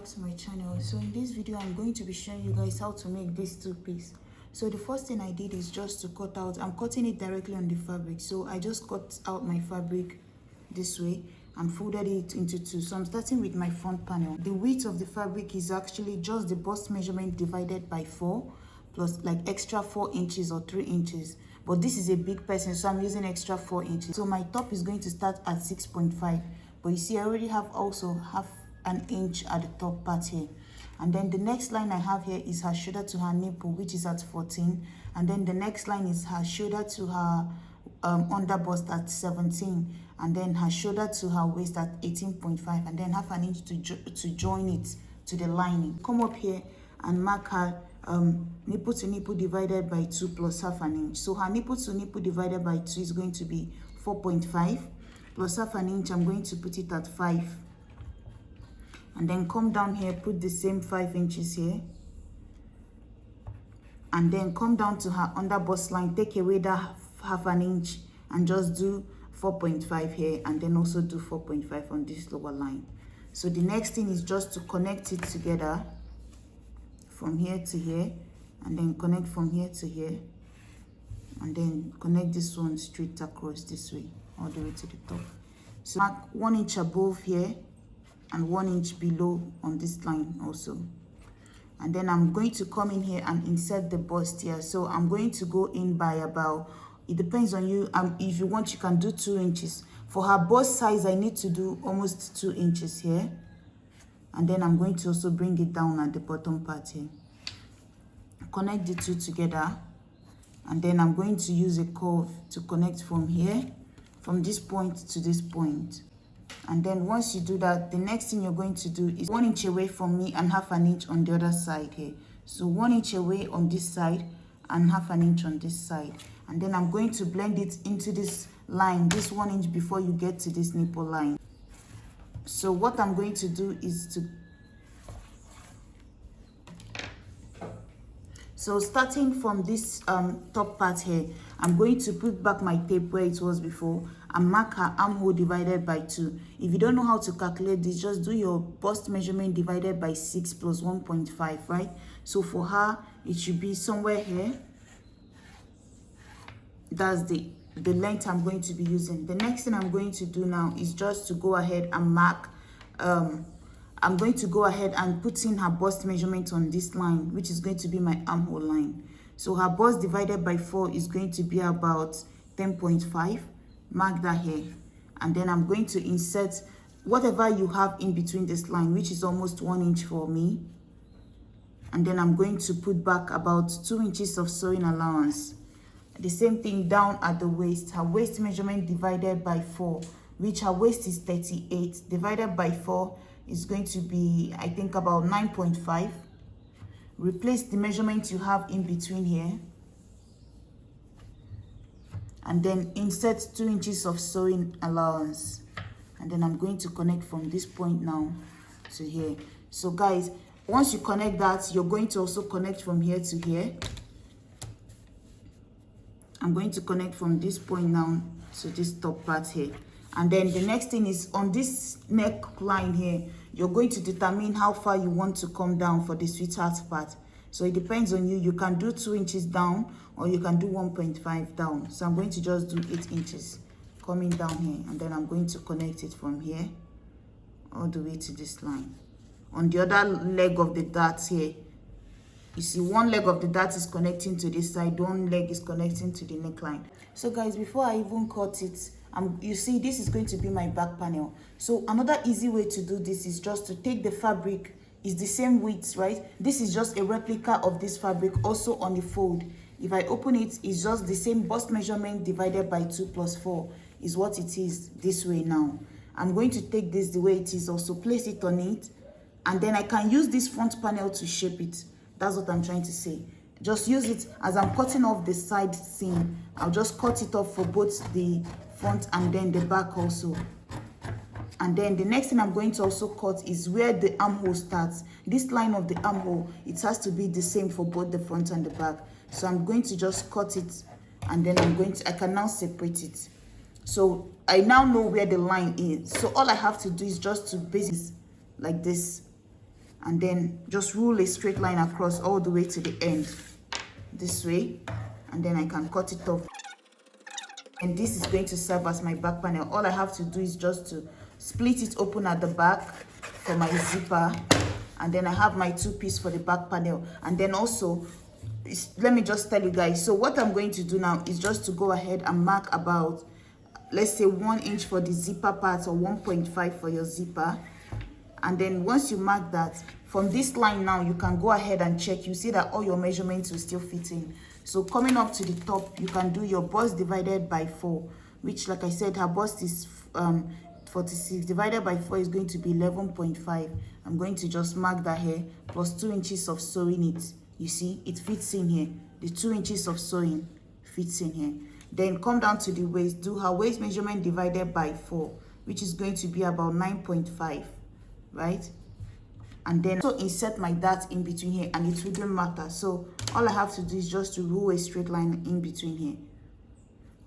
back to my channel. So in this video I'm going to be showing you guys how to make this two-piece. So the first thing I did is just to cut out. I'm cutting it directly on the fabric, so I just cut out my fabric this way and folded it into two. So I'm starting with my front panel. The width of the fabric is actually just the bust measurement divided by 4 plus like extra 4 inches or 3 inches, but this is a big person, so I'm using extra 4 inches. So my top is going to start at 6.5, but you see I already have also half an inch at the top part here. And then the next line I have here is her shoulder to her nipple, which is at 14, and then the next line is her shoulder to her under bust at 17, and then her shoulder to her waist at 18.5, and then half an inch to join it to the lining. Come up here and mark her nipple to nipple divided by 2 plus half an inch. So her nipple to nipple divided by 2 is going to be 4.5 plus half an inch. I'm going to put it at 5, and then come down here, put the same 5 inches here, and then come down to her under bust line, take away that half an inch and just do 4.5 here, and then also do 4.5 on this lower line. So the next thing is just to connect it together from here to here, and then connect from here to here, and then connect this one straight across this way all the way to the top. So mark 1 inch above here and 1 inch below on this line also. And then I'm going to come in here and insert the bust here. So I'm going to go in by about, it depends on you, if you want you can do 2 inches. For her bust size I need to do almost 2 inches here, and then I'm going to also bring it down at the bottom part here. Connect the two together, and then I'm going to use a curve to connect from here, from this point to this point. And then once you do that, the next thing you're going to do is 1 inch away from me and half an inch on the other side here. So 1 inch away on this side and half an inch on this side. And then I'm going to blend it into this line, this 1 inch before you get to this nipple line. So what I'm going to do is so starting from this top part here, I'm going to put back my tape where it was before and mark her armhole divided by 2. If you don't know how to calculate this, just do your bust measurement divided by 6 plus 1.5, right? So for her, it should be somewhere here. That's the length I'm going to be using. The next thing I'm going to do now is just to go ahead and mark, I'm going to go ahead and put in her bust measurement on this line, which is going to be my armhole line. So her bust divided by 4 is going to be about 10.5. Mark that here. And then I'm going to insert whatever you have in between this line, which is almost 1 inch for me. And then I'm going to put back about 2 inches of sewing allowance. The same thing down at the waist. Her waist measurement divided by 4, which her waist is 38, divided by 4 is going to be, I think, about 9.5. Replace the measurement you have in between here, and then insert 2 inches of sewing allowance. And then I'm going to connect from this point now to here. So guys, once you connect that, you're going to also connect from here to here. I'm going to connect from this point now to this top part here. And then the next thing is on this neckline here, you're going to determine how far you want to come down for the sweetheart part. So it depends on you. You can do 2 inches down, or you can do 1.5 down. So I'm going to just do 8 inches coming down here, and then I'm going to connect it from here all the way to this line. On the other leg of the dart here, you see one leg of the dart is connecting to this side, one leg is connecting to the neckline. So guys, before I even cut it, you see this is going to be my back panel. So another easy way to do this is just to take the fabric, is the same width, right? This is just a replica of this fabric also on the fold. If I open it, it's just the same bust measurement divided by 2 plus 4 is what it is this way now. I'm going to take this the way it is, also place it on it, and then I can use this front panel to shape it. That's what I'm trying to say. Just use it as I'm cutting off the side seam. I'll just cut it off for both the front and then the back also. And then the next thing I'm going to also cut is where the armhole starts. This line of the armhole, it has to be the same for both the front and the back. So I'm going to just cut it, and then I can now separate it. So I now know where the line is. So all I have to do is just to base it like this. and then just rule a straight line across all the way to the end this way, and then I can cut it off. And this is going to serve as my back panel. All I have to do is just to split it open at the back for my zipper, and then I have my 2-piece for the back panel. And then also, let me just tell you guys, so what I'm going to do now is just to go ahead and mark about, let's say 1 inch for the zipper part, or 1.5 for your zipper. And then once you mark that, from this line now, you can go ahead and check. You see that all your measurements will still fit in. So coming up to the top, you can do your bust divided by 4, which, like I said, her bust is 46 divided by 4 is going to be 11.5. I'm going to just mark that here, plus 2 inches of sewing it. You see, it fits in here. The 2 inches of sewing fits in here. Then come down to the waist, do her waist measurement divided by 4, which is going to be about 9.5, right? And then also insert my dart in between here, and it wouldn't matter. So all I have to do is just to rule a straight line in between here.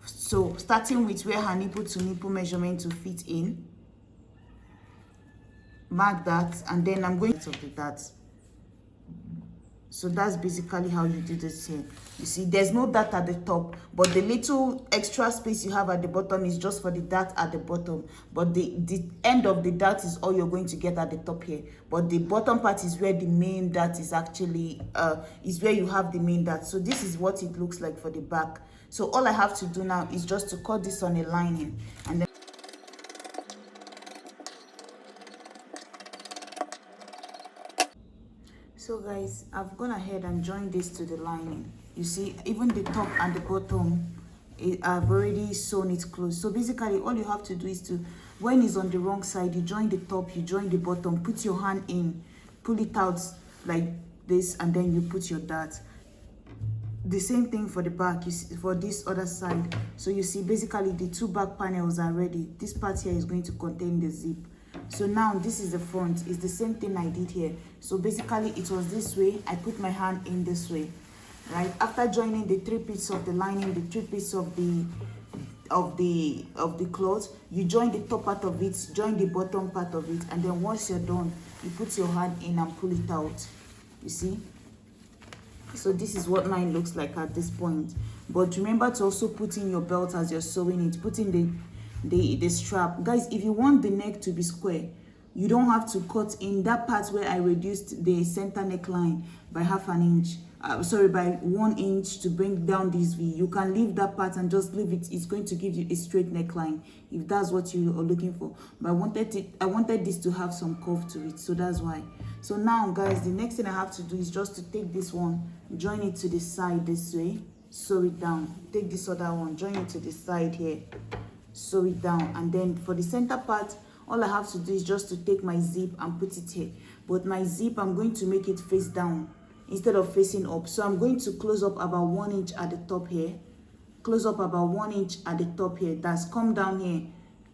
So starting with where her nipple to nipple measurement to fit in, mark that, and then I'm going to the dart. So that's basically how you do this here. You see, there's no dart at the top, but the little extra space you have at the bottom is just for the dart at the bottom. But the end of the dart is all you're going to get at the top here. But the bottom part is where the main dart is actually, is where you have the main dart. So this is what it looks like for the back. So all I have to do now is just to cut this on a lining, and then so guys, I've gone ahead and joined this to the lining. You see, even the top and the bottom, I've already sewn it close. So basically, all you have to do is to, when it's on the wrong side, you join the top, you join the bottom, put your hand in, pull it out like this, and then you put your dart. The same thing for the back, you see, for this other side. So you see, basically the 2 back panels are ready. This part here is going to contain the zip. So now this is the front. It's the same thing I did here. So basically it was this way. I put my hand in this way, right? After joining the 3 pieces of the lining, the 3 pieces of the cloth, you join the top part of it, join the bottom part of it, and then once you're done, you put your hand in and pull it out. You see? So this is what mine looks like at this point. But remember to also put in your belt as you're sewing it. Put in the strap. Guys, if you want the neck to be square, you don't have to cut in that part where I reduced the center neckline by half an inch. By 1 inch to bring down this V. You can leave that part and just leave it. It's going to give you a straight neckline if that's what you are looking for. But I wanted this to have some curve to it, so that's why. So now guys, the next thing I have to do is just to take this one, join it to the side this way, sew it down. Take this other one, join it to the side here, sew it down. And then for the center part, all I have to do is just to take my zip and put it here. But my zip, I'm going to make it face down instead of facing up. So I'm going to close up about 1 inch at the top here. Close up about 1 inch at the top here. That's come down here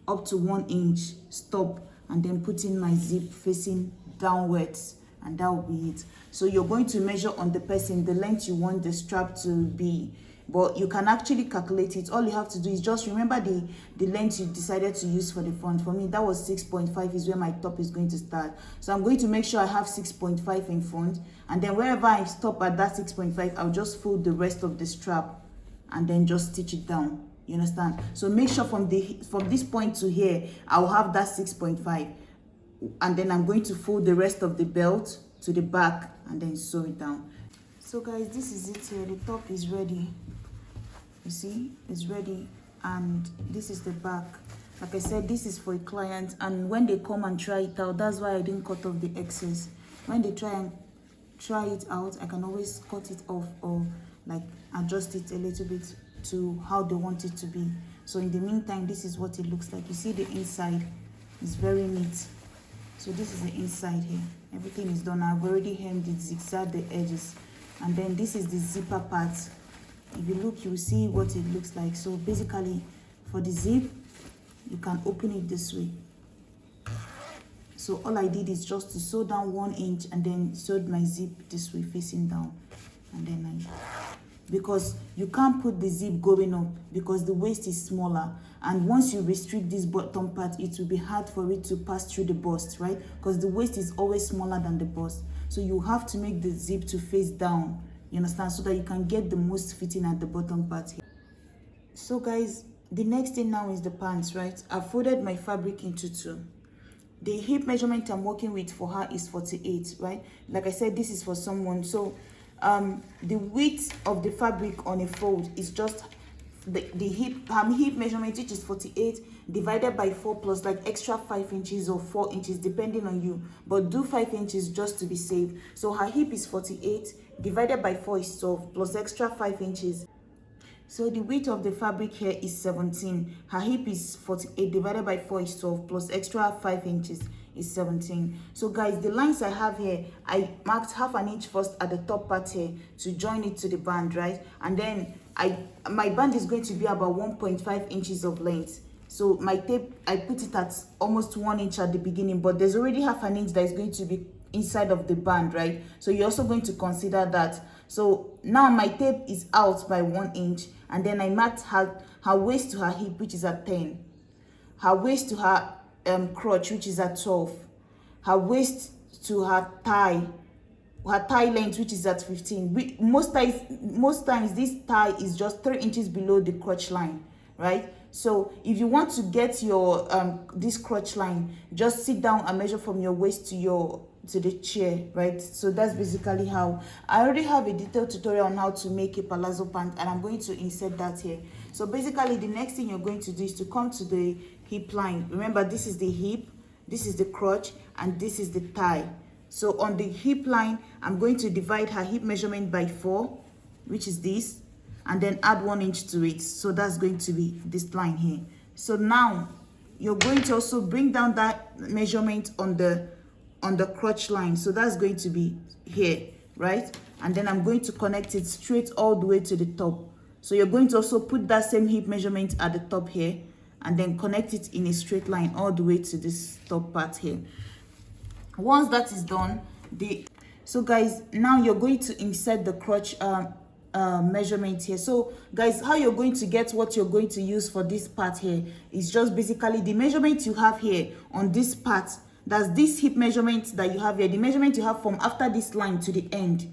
up to 1 inch, stop, and then put in my zip facing downwards, and that will be it. So you're going to measure on the person the length you want the strap to be, but you can actually calculate it. All you have to do is just remember the length you decided to use for the front. For me, that was 6.5 is where my top is going to start. So I'm going to make sure I have 6.5 in front, and then wherever I stop at that 6.5, I'll just fold the rest of the strap and then just stitch it down. You understand? So make sure from this point to here, I'll have that 6.5. And then I'm going to fold the rest of the belt to the back and then sew it down. So guys, this is it here. The top is ready. You see, it's ready, and this is the back. Like I said, this is for a client, and when they come and try it out, that's why I didn't cut off the excess. When they try it out, I can always cut it off or like adjust it a little bit to how they want it to be. So in the meantime, this is what it looks like. You see the inside is very neat. So this is the inside here. Everything is done. I've already hemmed it, zigzag the edges. And then this is the zipper part. If you look, you will see what it looks like. So basically, for the zip, you can open it this way. So all I did is just to sew down 1 inch and then sewed my zip this way facing down. And then because you can't put the zip going up because the waist is smaller, and once you restrict this bottom part, it will be hard for it to pass through the bust, right? Because the waist is always smaller than the bust, so you have to make the zip to face down, you understand, so that you can get the most fitting at the bottom part here. So guys, the next thing now is the pants, right? I've folded my fabric into two. The hip measurement I'm working with for her is 48, right? Like I said, this is for someone. So the width of the fabric on a fold is just the hip measurement, which is 48, divided by 4 plus like extra 5 inches or 4 inches depending on you, but do 5 inches just to be safe. So her hip is 48, divided by 4 is 12 plus extra 5 inches. So the width of the fabric here is 17. Her hip is 48, divided by 4 is 12, plus extra 5 inches is 17. So guys, the lines I have here, I marked half an inch first at the top part here to join it to the band, right? And then my band is going to be about 1.5 inches of length. So my tape, I put it at almost 1 inch at the beginning, but there's already half an inch that is going to be inside of the band, right? So you're also going to consider that. So now my tape is out by 1 inch, and then I marked her waist to her hip, which is at 10, her waist to her crotch, which is at 12, her waist to her thigh length, which is at 15. Most times this thigh is just 3 inches below the crotch line, right? So if you want to get your this crotch line, just sit down and measure from your waist to the chair, right? So that's basically how. I already have a detailed tutorial on how to make a palazzo pant, and I'm going to insert that here. So basically the next thing you're going to do is to come to the hip line. Remember, this is the hip, this is the crotch, and this is the thigh. So on the hip line, I'm going to divide her hip measurement by 4, which is this, and then add 1 inch to it. So that's going to be this line here. So now you're going to also bring down that measurement on the crotch line. So that's going to be here, right? And then I'm going to connect it straight all the way to the top. So you're going to also put that same hip measurement at the top here, and then connect it in a straight line all the way to this top part here. Once that is done, so guys, now you're going to insert the crotch measurement here. So guys, how you're going to get what you're going to use for this part here is just basically the measurement you have here on this part. That's this hip measurement that you have here, the measurement you have from after this line to the end,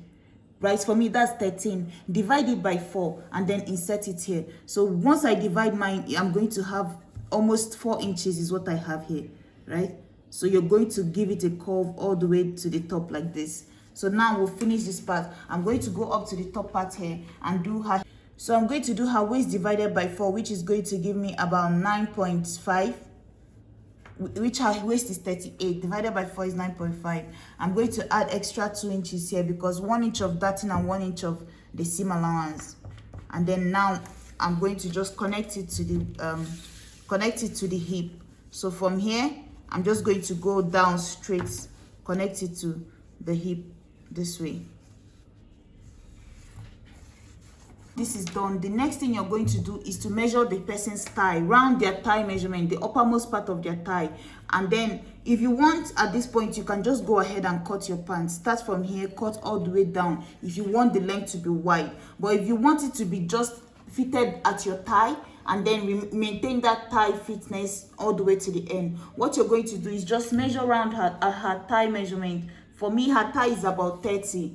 right? For me, that's 13. Divide it by 4 and then insert it here. So once I divide mine, I'm going to have almost 4 inches is what I have here, right? So you're going to give it a curve all the way to the top like this. So now we'll finish this part. I'm going to go up to the top part here and do her. So I'm going to do her waist divided by 4, which is going to give me about 9.5, which her waist is 38, divided by 4 is 9.5. I'm going to add extra 2 inches here because 1 inch of darting and 1 inch of the seam allowance. And then now I'm going to just connect it to the hip. So from here, I'm just going to go down straight, connect it to the hip this way. This is done. The next thing you're going to do is to measure the person's thigh, round their thigh measurement, the uppermost part of their thigh. And then if you want, at this point, you can just go ahead and cut your pants. Start from here, cut all the way down if you want the length to be wide. But if you want it to be just fitted at your thigh and then maintain that thigh fitness all the way to the end, what you're going to do is just measure around her thigh measurement. For me, her thigh is about 30.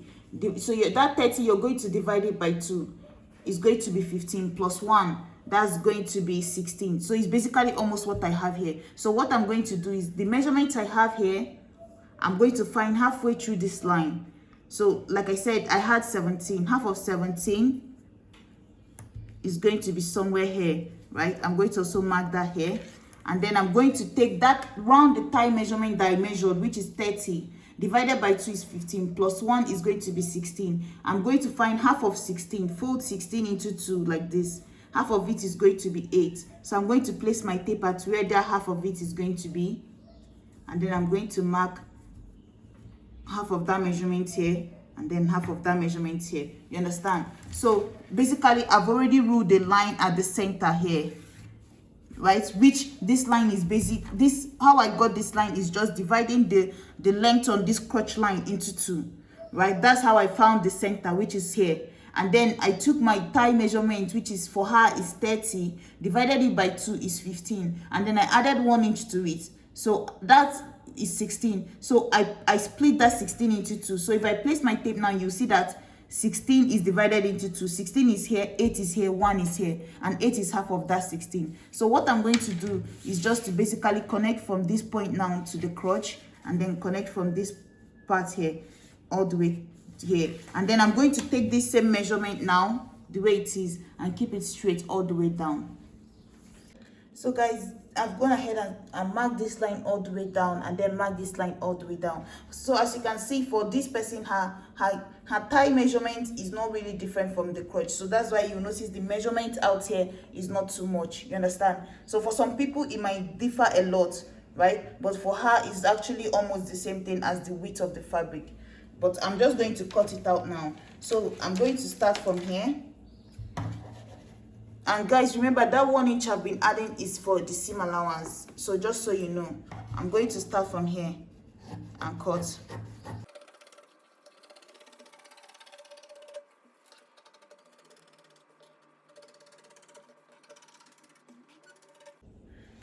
So that 30, you're going to divide it by 2. It's going to be 15 plus 1. That's going to be 16. So it's basically almost what I have here. So what I'm going to do is the measurement I have here, I'm going to find halfway through this line. So like I said, I had 17. Half of 17 is going to be somewhere here, right? I'm going to also mark that here. And then I'm going to take that round the thigh measurement that I measured, which is 30. Divided by 2 is 15, plus 1 is going to be 16. I'm going to find half of 16, fold 16 into 2 like this. Half of it is going to be 8. So I'm going to place my tape at where that half of it is going to be. And then I'm going to mark half of that measurement here, and then half of that measurement here. You understand? So basically, I've already ruled the line at the center here, right? Which this line is basic. This, how I got this line is just dividing the length on this crotch line into 2, right? That's how I found the center, which is here. and then I took my thigh measurement, which is for her is 30, divided it by 2 is 15, and then I added 1 inch to it, so that is 16. So I split that 16 into 2. So if I place my tape now, you see that 16 is divided into 2. 16 is here, 8 is here, 1 is here, and 8 is half of that 16. So what I'm going to do is just to basically connect from this point now to the crotch, and then connect from this part here all the way here, and then I'm going to take this same measurement now the way it is and keep it straight all the way down. So guys, I've gone ahead and marked this line all the way down, and then mark this line all the way down. So as you can see, for this person, her thigh measurement is not really different from the crotch, so that's why you notice the measurement out here is not too much, you understand? So for some people it might differ a lot, right? But for her it's actually almost the same thing as the width of the fabric. But I'm just going to cut it out now. So I'm going to start from here. And guys, remember that 1 inch I've been adding is for the seam allowance. So just so you know, I'm going to start from here and cut.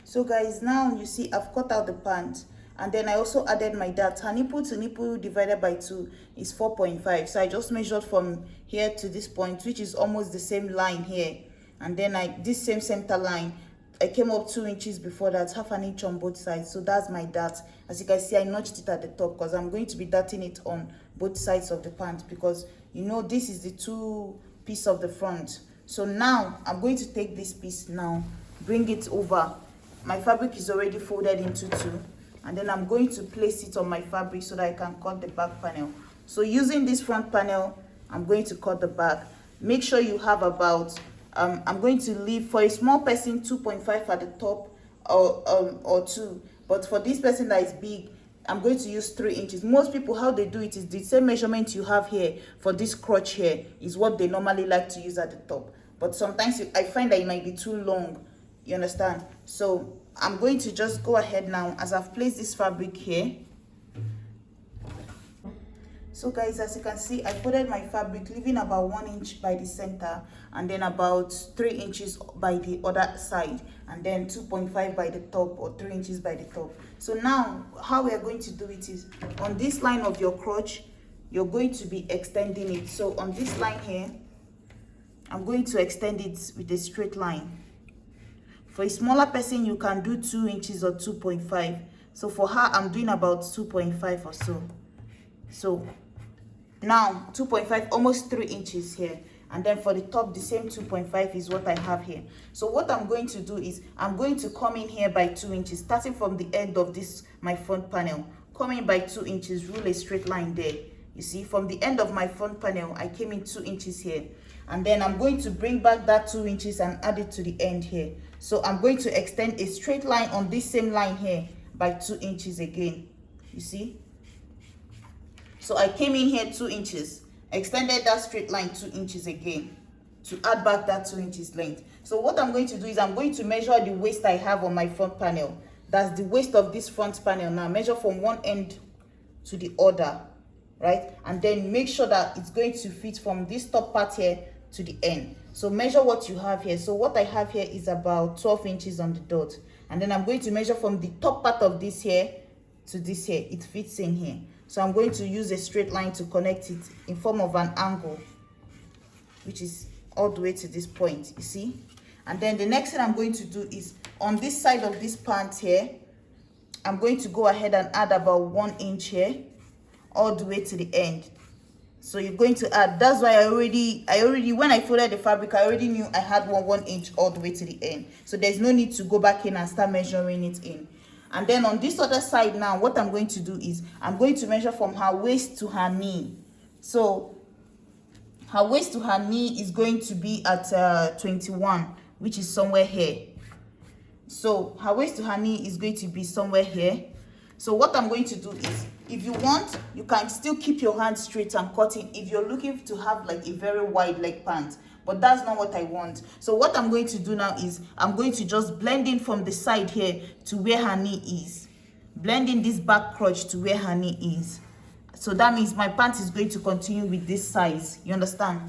So guys, now you see I've cut out the pant, and then I also added my dart. Her nipple to nipple divided by 2 is 4.5. So I just measured from here to this point, which is almost the same line here. And then this same center line, I came up 2 inches before that, half an inch on both sides. So that's my dart. As you can see, I notched it at the top because I'm going to be darting it on both sides of the pant, because you know this is the 2 piece of the front. So now I'm going to take this piece now, bring it over. My fabric is already folded into 2, and then I'm going to place it on my fabric so that I can cut the back panel. So using this front panel, I'm going to cut the back. Make sure you have about I'm going to leave for a small person 2.5 at the top, or 2, but for this person that is big, I'm going to use 3 inches. Most people, how they do it is the same measurement you have here for this crotch here is what they normally like to use at the top. But sometimes I find that it might be too long, you understand? So I'm going to just go ahead now, as I've placed this fabric here. So guys, as you can see, I folded my fabric, leaving about 1 inch by the center, and then about 3 inches by the other side, and then 2.5 by the top, or 3 inches by the top. So now how we are going to do it is, on this line of your crotch, you're going to be extending it. So on this line here, I'm going to extend it with a straight line. For a smaller person, you can do 2 inches or 2.5. So for her, I'm doing about 2.5 or so. So now 2.5, almost 3 inches here, and then for the top the same 2.5 is what I have here. So what I'm going to do is I'm going to come in here by 2 inches, starting from the end of this my front panel, come in by 2 inches, rule a straight line there. You see, from the end of my front panel I came in 2 inches here, and then I'm going to bring back that 2 inches and add it to the end here. So I'm going to extend a straight line on this same line here by 2 inches again. You see, so I came in here 2 inches, extended that straight line 2 inches again to add back that 2 inches length. So what I'm going to do is I'm going to measure the waist I have on my front panel. That's the waist of this front panel. Now measure from one end to the other, right? And then make sure that it's going to fit from this top part here to the end. So measure what you have here. So what I have here is about 12 inches on the dot. And then I'm going to measure from the top part of this here to this here. It fits in here. So I'm going to use a straight line to connect it in form of an angle, which is all the way to this point, you see. And then the next thing I'm going to do is on this side of this pant here, I'm going to go ahead and add about 1 inch here all the way to the end. So you're going to add, that's why I already when I folded the fabric, I already knew I had 1 inch all the way to the end. So there's no need to go back in and start measuring it in. And then on this other side now, what I'm going to do is I'm going to measure from her waist to her knee. So her waist to her knee is going to be at 21, which is somewhere here. So her waist to her knee is going to be somewhere here. So what I'm going to do is, if you want, you can still keep your hand straight and cut it if you're looking to have like a very wide leg pant. But that's not what I want. So what I'm going to do now is I'm going to just blend in from the side here to where her knee is. Blend in this back crotch to where her knee is. So that means my pant is going to continue with this size. You understand?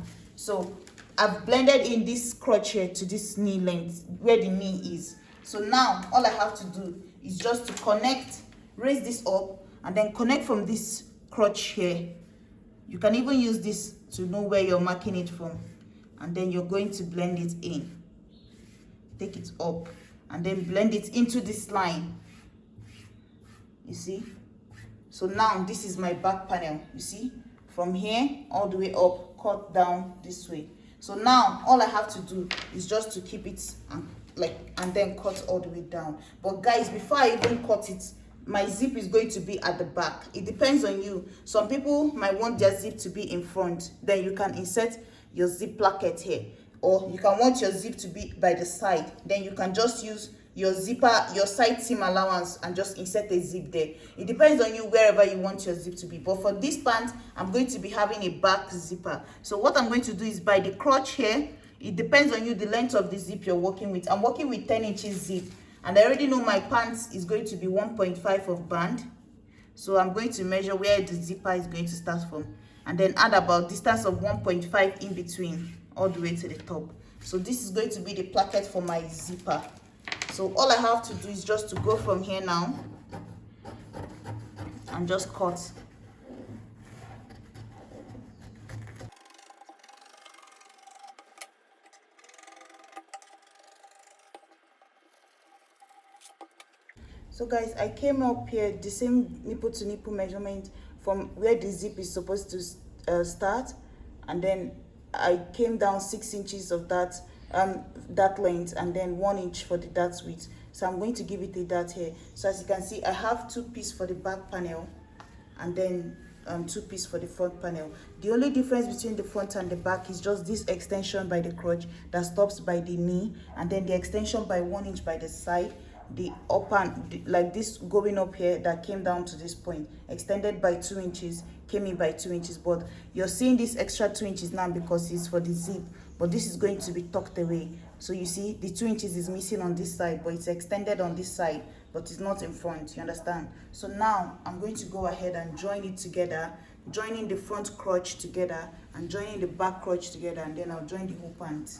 So I've blended in this crotch here to this knee length where the knee is. So now all I have to do is just to connect, raise this up, and then connect from this crotch here. You can even use this to know where you're marking it from, and then you're going to blend it in. Take it up and then blend it into this line. You see? So now this is my back panel. You see? From here all the way up, cut down this way. So now all I have to do is just to keep it and then cut all the way down. But guys, before I even cut it, my zip is going to be at the back. It depends on you. Some people might want their zip to be in front. Then you can insert your zip placket here, or you can want your zip to be by the side. Then you can just use your zipper, your side seam allowance, and just insert a zip there. It depends on you wherever you want your zip to be. But for this pant, I'm going to be having a back zipper. So what I'm going to do is by the crotch here, it depends on you the length of the zip you're working with. I'm working with 10 inches zip, and I already know my pants is going to be 1.5 of band. So I'm going to measure where the zipper is going to start from, and then add about distance of 1.5 in between all the way to the top. So this is going to be the placket for my zipper. So all I have to do is just to go from here now and just cut. So guys, I came up here the same nipple to nipple measurement from where the zip is supposed to start, and then I came down 6 inches of that length, and then 1 inch for the dart width. So I'm going to give it a dart here. So as you can see, I have 2 pieces for the back panel, and then 2 pieces for the front panel. The only difference between the front and the back is just this extension by the crotch that stops by the knee, and then the extension by 1 inch by the side. The upper, like this going up here, that came down to this point, extended by 2 inches, came in by 2 inches. But you're seeing this extra 2 inches now because it's for the zip, but this is going to be tucked away. So you see the 2 inches is missing on this side, but it's extended on this side, but it's not in front. You understand? So now I'm going to go ahead and join it together, joining the front crotch together and joining the back crotch together, and then I'll join the whole pant.